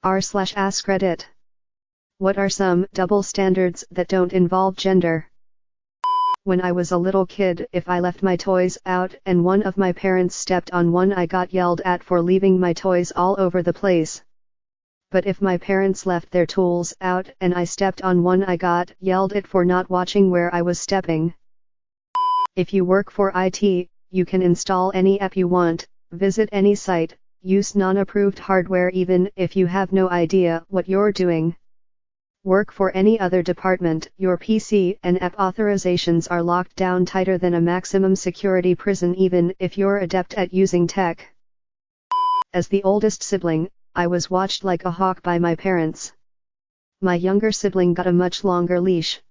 r/AskReddit. What are some double standards that don't involve gender? When I was a little kid, if I left my toys out and one of my parents stepped on one, I got yelled at for leaving my toys all over the place. But if my parents left their tools out and I stepped on one, I got yelled at for not watching where I was stepping. If you work for IT, you can install any app you want, visit any site, use non-approved hardware even if you have no idea what you're doing. Work for any other department, your PC and app authorizations are locked down tighter than a maximum security prison even if you're adept at using tech. As the oldest sibling, I was watched like a hawk by my parents. My younger sibling got a much longer leash.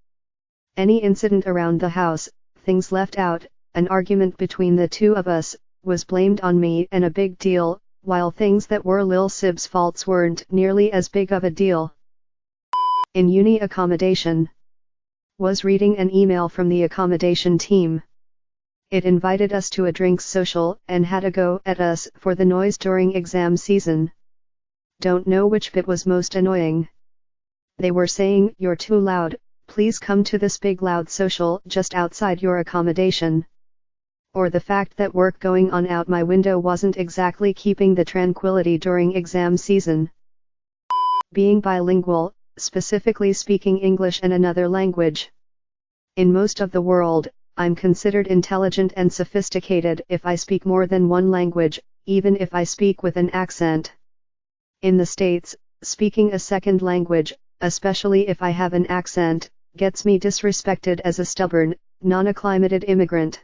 Any incident around the house, things left out, an argument between the two of us, was blamed on me and a big deal, while things that were Lil Sib's faults weren't nearly as big of a deal. In uni accommodation. Was reading an email from the accommodation team. It invited us to a drinks social and had a go at us for the noise during exam season. Don't know which bit was most annoying. They were saying, "You're too loud, please come to this big loud social just outside your accommodation." Or the fact that work going on out my window wasn't exactly keeping the tranquility during exam season. Being bilingual, specifically speaking English and another language. In most of the world, I'm considered intelligent and sophisticated if I speak more than one language, even if I speak with an accent. In the States, speaking a second language, especially if I have an accent, gets me disrespected as a stubborn, non-acclimated immigrant.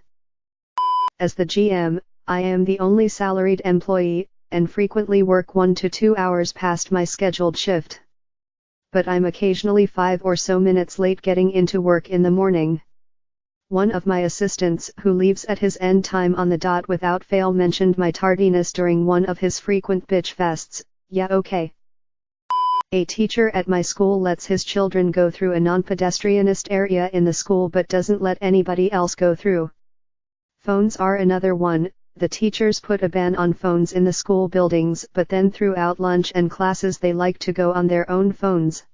As the GM, I am the only salaried employee, and frequently work 1 to 2 hours past my scheduled shift. But I'm occasionally 5 or so minutes late getting into work in the morning. One of my assistants who leaves at his end time on the dot without fail mentioned my tardiness during one of his frequent bitch fests. Yeah, okay. A teacher at my school lets his children go through a non-pedestrianist area in the school but doesn't let anybody else go through. Phones are another one. The teachers put a ban on phones in the school buildings, but then throughout lunch and classes they like to go on their own phones.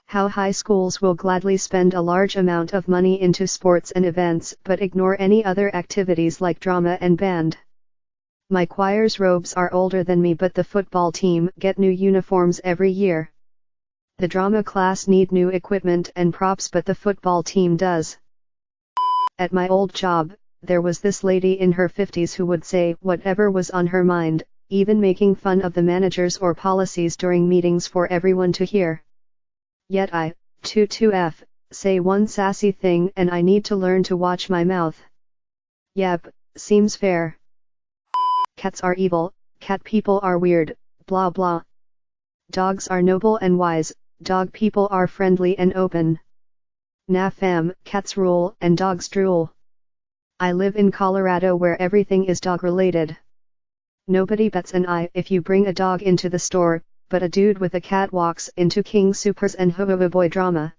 How high schools will gladly spend a large amount of money into sports and events but ignore any other activities like drama and band. My choir's robes are older than me, but the football team get new uniforms every year. The drama class need new equipment and props, but the football team does. At my old job, there was this lady in her 50s who would say whatever was on her mind, even making fun of the managers or policies during meetings for everyone to hear. Yet I, 2F, say one sassy thing and I need to learn to watch my mouth. Yep, seems fair. Cats are evil, cat people are weird, blah blah. Dogs are noble and wise, dog people are friendly and open. Nah fam, cats rule and dogs drool. I live in Colorado where everything is dog related. Nobody bats an eye if you bring a dog into the store, but a dude with a cat walks into King Soopers and Boy drama.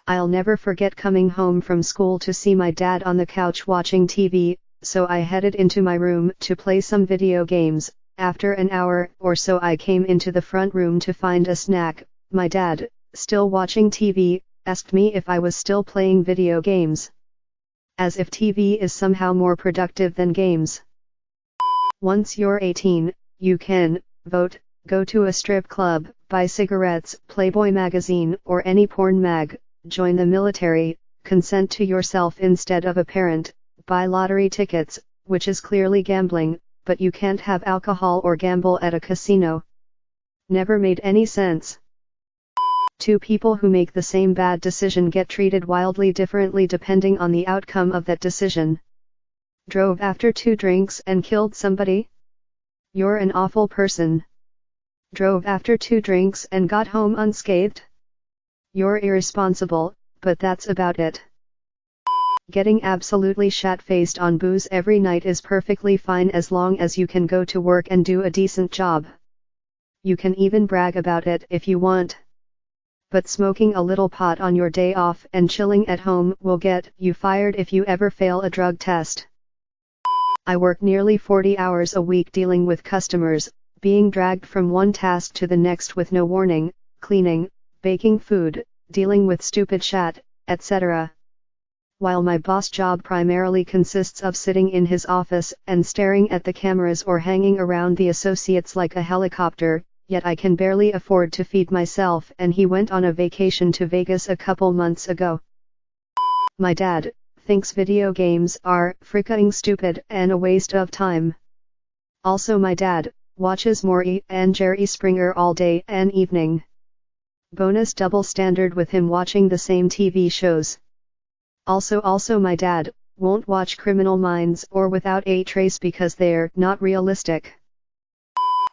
I'll never forget coming home from school to see my dad on the couch watching TV, so I headed into my room to play some video games. After an hour or so I came into the front room to find a snack. My dad, still watching TV, asked me if I was still playing video games. As if TV is somehow more productive than games. Once you're 18, you can vote, go to a strip club, buy cigarettes, Playboy magazine or any porn mag, join the military, consent to yourself instead of a parent, buy lottery tickets, which is clearly gambling, but you can't have alcohol or gamble at a casino. Never made any sense. Two people who make the same bad decision get treated wildly differently depending on the outcome of that decision. Drove after 2 drinks and killed somebody? You're an awful person. Drove after 2 drinks and got home unscathed? You're irresponsible, but that's about it. Getting absolutely shat-faced on booze every night is perfectly fine as long as you can go to work and do a decent job. You can even brag about it if you want. But smoking a little pot on your day off and chilling at home will get you fired if you ever fail a drug test. I work nearly 40 hours a week dealing with customers, being dragged from one task to the next with no warning, cleaning, baking food, dealing with stupid shat, etc. While my boss job primarily consists of sitting in his office and staring at the cameras or hanging around the associates like a helicopter, yet I can barely afford to feed myself, and he went on a vacation to Vegas a couple months ago. My dad thinks video games are fricking stupid and a waste of time. Also my dad watches Maury and Jerry Springer all day and evening. Bonus double standard with him watching the same TV shows. Also my dad won't watch Criminal Minds or Without a Trace because they're not realistic.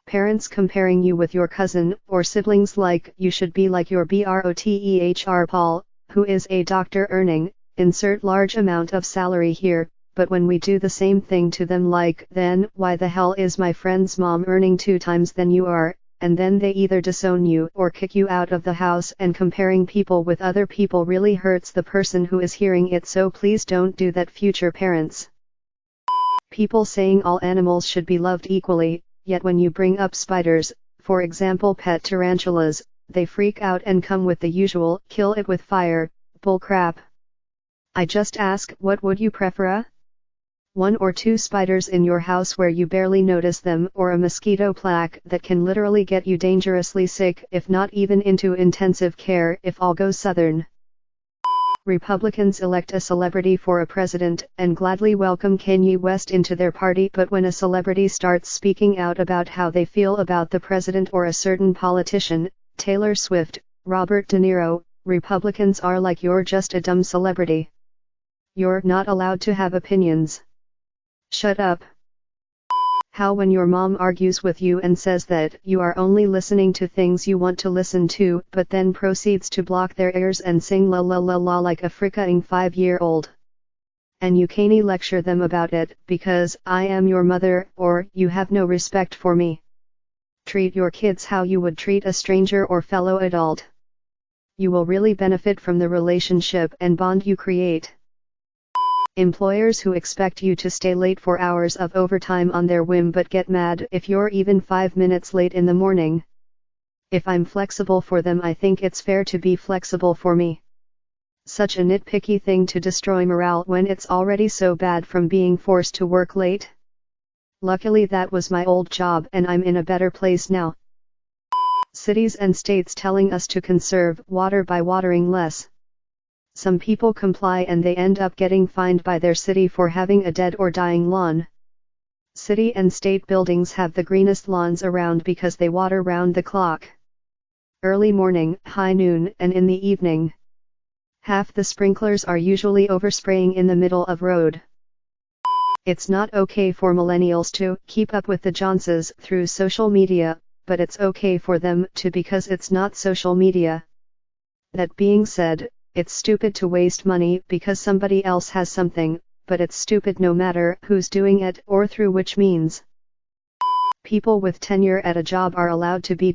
Parents comparing you with your cousin or siblings like you should be like your brother Paul, who is a doctor earning, insert large amount of salary here, but when we do the same thing to them like then why the hell is my friend's mom earning 2 times than you are, and then they either disown you or kick you out of the house, and comparing people with other people really hurts the person who is hearing it, so please don't do that, future parents. People saying all animals should be loved equally, yet when you bring up spiders, for example pet tarantulas, they freak out and come with the usual kill it with fire bullcrap. I just ask, what would you prefer? 1 or 2 spiders in your house where you barely notice them, or a mosquito plague that can literally get you dangerously sick, if not even into intensive care if all goes southern. Republicans elect a celebrity for a president and gladly welcome Kanye West into their party, but when a celebrity starts speaking out about how they feel about the president or a certain politician, Taylor Swift, Robert De Niro, Republicans are like, you're just a dumb celebrity. You're not allowed to have opinions. Shut up. How when your mom argues with you and says that you are only listening to things you want to listen to, but then proceeds to block their ears and sing la la la la like a fricking 5-year-old. And you can't lecture them about it because I am your mother, or you have no respect for me. Treat your kids how you would treat a stranger or fellow adult. You will really benefit from the relationship and bond you create. Employers who expect you to stay late for hours of overtime on their whim but get mad if you're even 5 minutes late in the morning. If I'm flexible for them, I think it's fair to be flexible for me. Such a nitpicky thing to destroy morale when it's already so bad from being forced to work late. Luckily that was my old job and I'm in a better place now. Cities and states telling us to conserve water by watering less. Some people comply and they end up getting fined by their city for having a dead or dying lawn. City and state buildings have the greenest lawns around because they water round the clock. Early morning, high noon, and in the evening. Half the sprinklers are usually overspraying in the middle of road. It's not okay for millennials to keep up with the Joneses through social media, but it's okay for them to because it's not social media. That being said, it's stupid to waste money because somebody else has something, but it's stupid no matter who's doing it or through which means. People with tenure at a job are allowed to be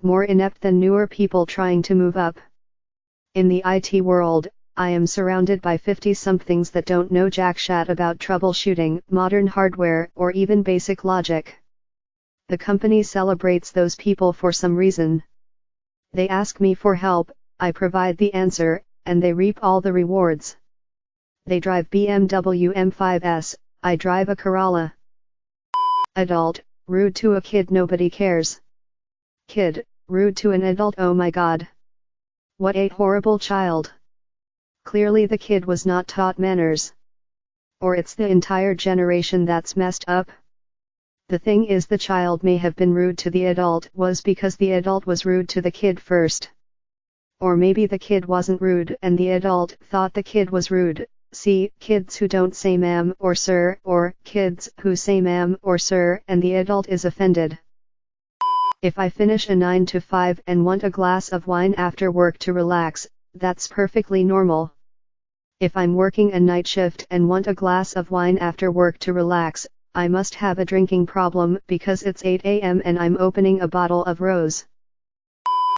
more inept than newer people trying to move up. In the IT world, I am surrounded by 50-somethings that don't know jack shat about troubleshooting, modern hardware, or even basic logic. The company celebrates those people for some reason. They ask me for help, I provide the answer, and they reap all the rewards. They drive BMW M5s, I drive a Corolla. Adult, rude to a kid, nobody cares. Kid, rude to an adult, oh my god. What a horrible child. Clearly the kid was not taught manners. Or it's the entire generation that's messed up. The thing is, the child may have been rude to the adult was because the adult was rude to the kid first. Or maybe the kid wasn't rude and the adult thought the kid was rude. See, kids who don't say ma'am or sir, or kids who say ma'am or sir and the adult is offended. If I finish a 9 to 5 and want a glass of wine after work to relax, that's perfectly normal. If I'm working a night shift and want a glass of wine after work to relax, I must have a drinking problem because it's 8 a.m. and I'm opening a bottle of rose.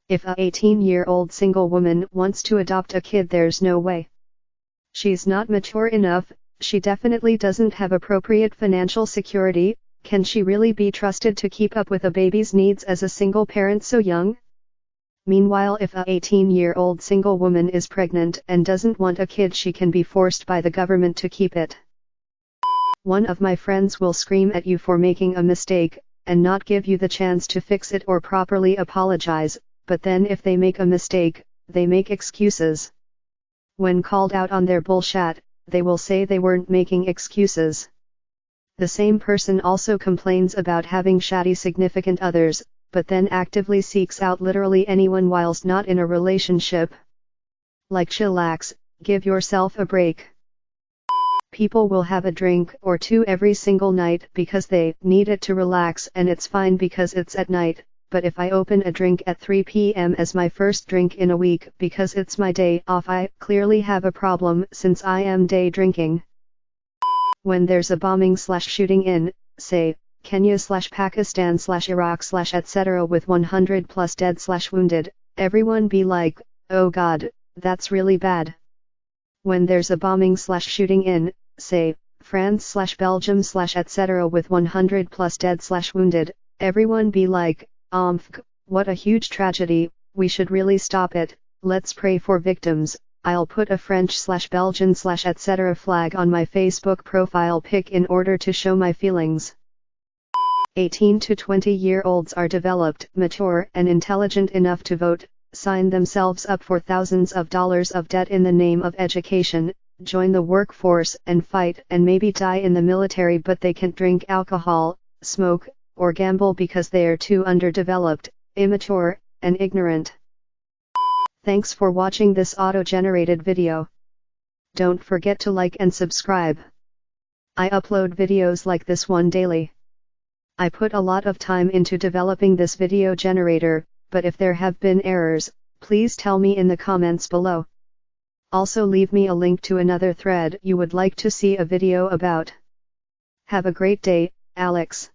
If a 18-year-old single woman wants to adopt a kid, there's no way. She's not mature enough, she definitely doesn't have appropriate financial security, Can she really be trusted to keep up with a baby's needs as a single parent so young? Meanwhile, if a 18-year-old single woman is pregnant and doesn't want a kid, she can be forced by the government to keep it. One of my friends will scream at you for making a mistake, and not give you the chance to fix it or properly apologize, but then if they make a mistake, they make excuses. When called out on their bullshit, they will say they weren't making excuses. The same person also complains about having shatty significant others, but then actively seeks out literally anyone whilst not in a relationship. Like, chillax, give yourself a break. People will have a drink or two every single night because they need it to relax, and it's fine because it's at night, but if I open a drink at 3 p.m. as my first drink in a week because it's my day off, I clearly have a problem since I am day drinking. When there's a bombing/shooting in, say, Kenya/Pakistan/Iraq/etc. with 100+ dead/wounded, everyone be like, oh god, that's really bad. When there's a bombing/shooting in, say, France/Belgium/etc. with 100+ dead/wounded, everyone be like, what a huge tragedy, we should really stop it, let's pray for victims. I'll put a French/Belgian/etc. flag on my Facebook profile pic in order to show my feelings. 18 to 20-year-olds are developed, mature, and intelligent enough to vote, sign themselves up for thousands of dollars of debt in the name of education, join the workforce and fight and maybe die in the military, but they can't drink alcohol, smoke, or gamble because they are too underdeveloped, immature, and ignorant. Thanks for watching this auto-generated video. Don't forget to like and subscribe. I upload videos like this one daily. I put a lot of time into developing this video generator, but if there have been errors, please tell me in the comments below. Also leave me a link to another thread you would like to see a video about. Have a great day, Alex.